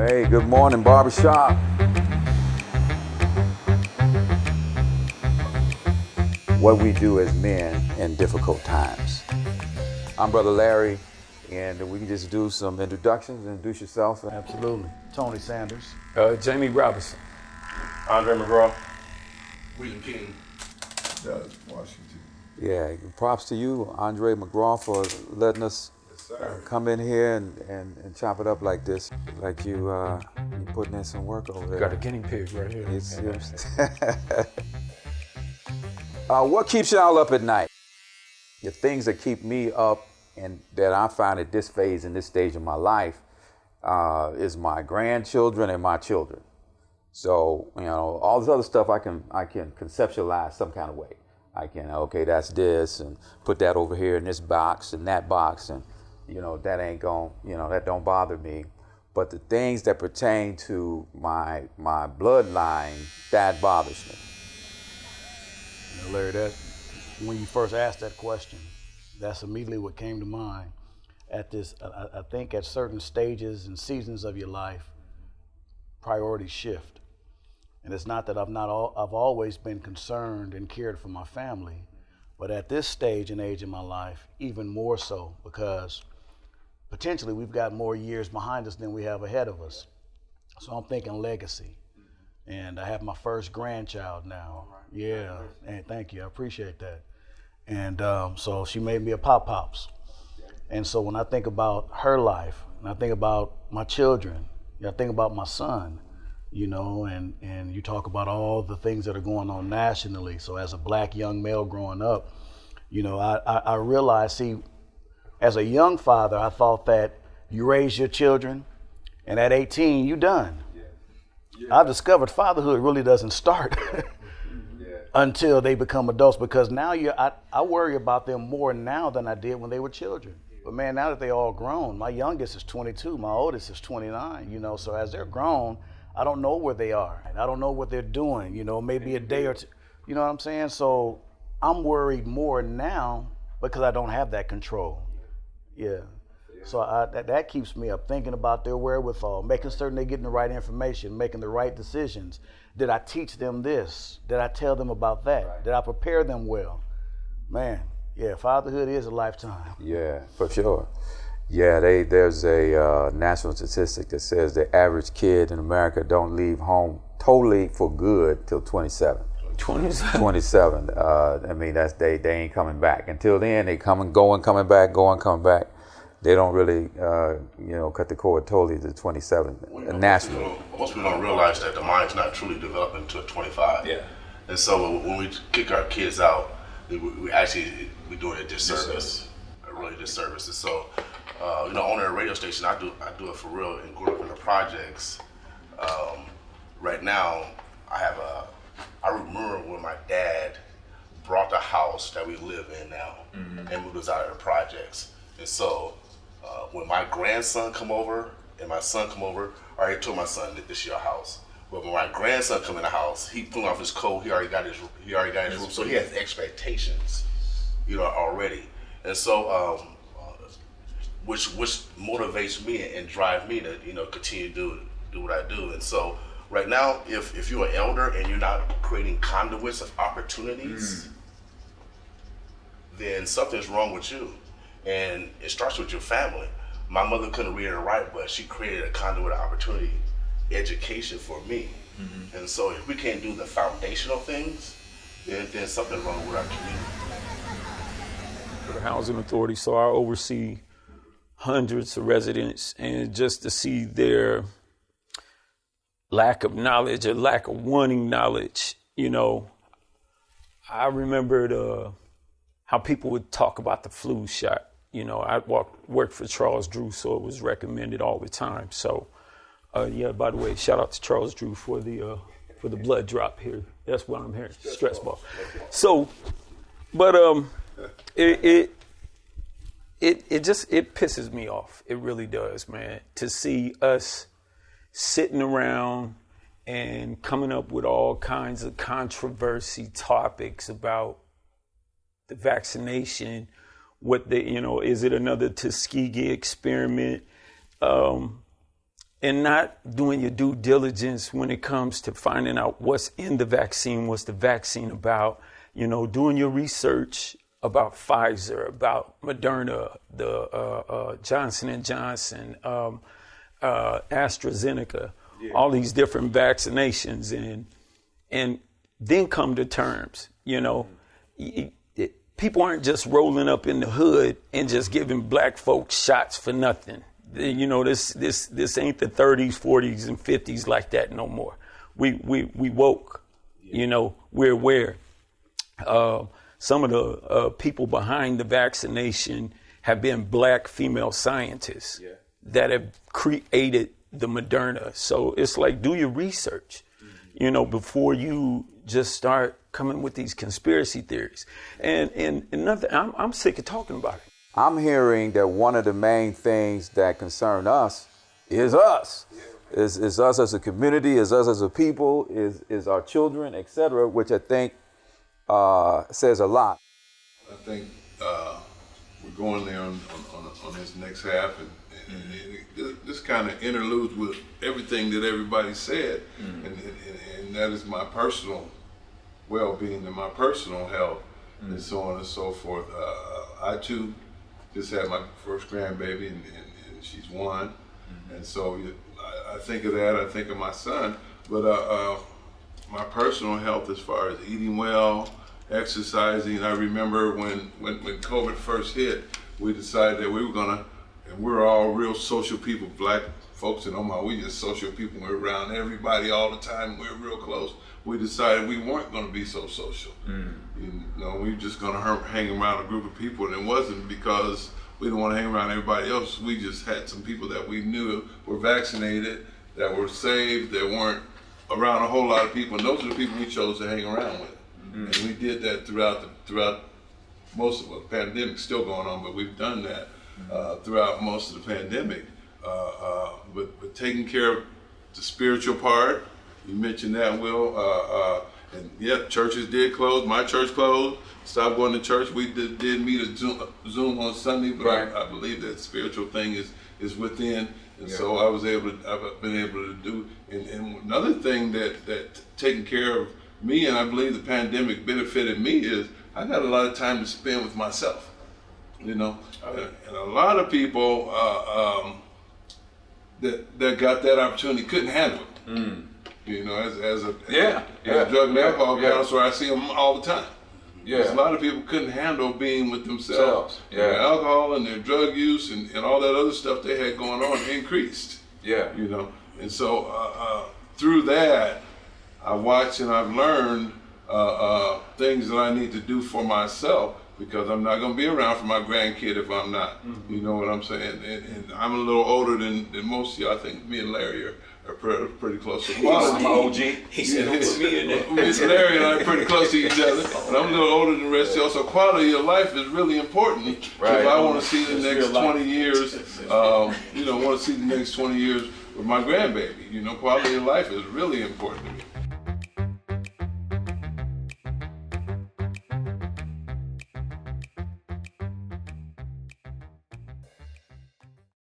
Hey, good morning, Barbershop. What we do as men in difficult times. I'm Brother Larry, and we can just do some introductions. Introduce yourself. Absolutely. Tony Sanders. Jamie Robinson. Andre McGraw. William King. Doug Washington. Yeah, props to you, Andre McGraw, for letting us come in here and chop it up like this. Like you putting in some work over there. Got a guinea pig right here. What keeps y'all up at night? The things that keep me up and that I find at this phase in this stage of my life is my grandchildren and my children. So, all this other stuff I can conceptualize some kind of way. I can, okay, that's this, and put that over here in this box and that box, and that ain't going, that don't bother me. But the things that pertain to my bloodline, that bothers me. Larry, that when you first asked that question, that's immediately what came to mind. At this, I think at certain stages and seasons of your life, priorities shift. And it's not that I've always been concerned and cared for my family, but at this stage and age in my life, even more so, because potentially we've got more years behind us than we have ahead of us. So I'm thinking legacy. And I have my first grandchild now. Yeah, and thank you, I appreciate that. And so she made me a Pop-Pops. And so when I think about her life, and I think about my children, I think about my son, and you talk about all the things that are going on nationally. So as a black young male growing up, I realized, as a young father, I thought that you raise your children, and at 18, you done. Yeah. I've discovered fatherhood really doesn't start until they become adults, because now I worry about them more now than I did when they were children. But man, now that they all grown, my youngest is 22, my oldest is 29, so as they're grown, I don't know where they are. I don't know what they're doing, maybe a day or two, you know what I'm saying? So I'm worried more now because I don't have that control. Yeah. So that keeps me up, thinking about their wherewithal, making certain they're getting the right information, making the right decisions. Did I teach them this? Did I tell them about that? Right. Did I prepare them well? Man, yeah, fatherhood is a lifetime. Yeah, for sure. Yeah, there's a national statistic that says the average kid in America don't leave home totally for good till 27. 27. I mean, that's they ain't coming back. Until then, they coming back. They don't really, cut the cord totally to 27 nationally. Most people don't realize that the mind's not truly developing until 25. Yeah. And so when we kick our kids out, we doing a disservice, a really disservice. And so, owning a radio station, I do it for real, and growing up in the projects. Right now, I remember when my dad brought the house that we live in now and moved us out of the projects. And so when my grandson come over and my son come over, I already told my son that this is your house. But when my grandson come in the house, he pulling off his coat, he already got his room, so he has expectations, already. And so which motivates me and drive me to continue to do what I do. And so right now, if you're an elder and you're not creating conduits of opportunities, then something's wrong with you. And it starts with your family. My mother couldn't read or write, but she created a conduit of opportunity, education for me. And so if we can't do the foundational things, then something's wrong with our community. For the Housing Authority, so I oversee hundreds of residents, and just to see their lack of knowledge or lack of wanting knowledge, I remembered how people would talk about the flu shot. I worked for Charles Drew, so it was recommended all the time. So, by the way, shout out to Charles Drew for the blood drop here. That's what I'm hearing, stress ball. So, but it pisses me off. It really does, man, to see us sitting around and coming up with all kinds of controversy topics about the vaccination, is it another Tuskegee experiment? and not doing your due diligence when it comes to finding out what's in the vaccine, what's the vaccine about, doing your research about Pfizer, about Moderna, the Johnson & Johnson, AstraZeneca, all these different vaccinations, and then come to terms. People aren't just rolling up in the hood and just giving black folks shots for nothing. This ain't the 30s, 40s, and 50s like that no more. We woke. We're aware. Some of the people behind the vaccination have been black female scientists that have created the Moderna. So it's like, do your research, before you just start coming with these conspiracy theories. And another, I'm sick of talking about it. I'm hearing that one of the main things that concern us is us. Is us as a community, is us as a people, is our children, etc., which I think says a lot. I think we're going there on this next half, and this kind of interludes with everything that everybody said, and that is my personal well-being and my personal health, and so on and so forth. I too just had my first grandbaby, and she's 1, and so I think of that. I think of my son, but my personal health, as far as eating well, exercising. I remember when COVID first hit, we decided that we were gonna, and we're all real social people, black folks in Omaha. We just social people. We're around everybody all the time. We're real close. We decided we weren't going to be so social. We were just going to hang around a group of people, and it wasn't because we didn't want to hang around everybody else. We just had some people that we knew were vaccinated, that were saved, that weren't around a whole lot of people, and those are the people we chose to hang around with. And we did that throughout most of the pandemic, still going on, but we've done that throughout most of the pandemic. But taking care of the spiritual part, you mentioned that, Will, and yeah, churches did close. My church closed, stopped going to church. We did meet a Zoom on Sunday, but I believe that spiritual thing is within, and so I've been able to do. And another thing that taking care of me, and I believe the pandemic benefited me, is I got a lot of time to spend with myself. And a lot of people that got that opportunity couldn't handle it. As a drug and alcohol counselor, I see them all the time. A lot of people couldn't handle being with themselves. Their alcohol and their drug use and all that other stuff they had going on increased. And so through that, I watched and I've learned things that I need to do for myself, because I'm not going to be around for my grandkid if I'm not. You know what I'm saying? And I'm a little older than most of you. I think me and Larry are pretty close to quality. I'm OG. He said, don't put me in there. Larry and I are pretty close to each other. And I'm a little older than the rest of y'all. So quality of life is really important. If I want to see the next 20 years, want to see the next 20 years with my grandbaby. Quality of life is really important to me.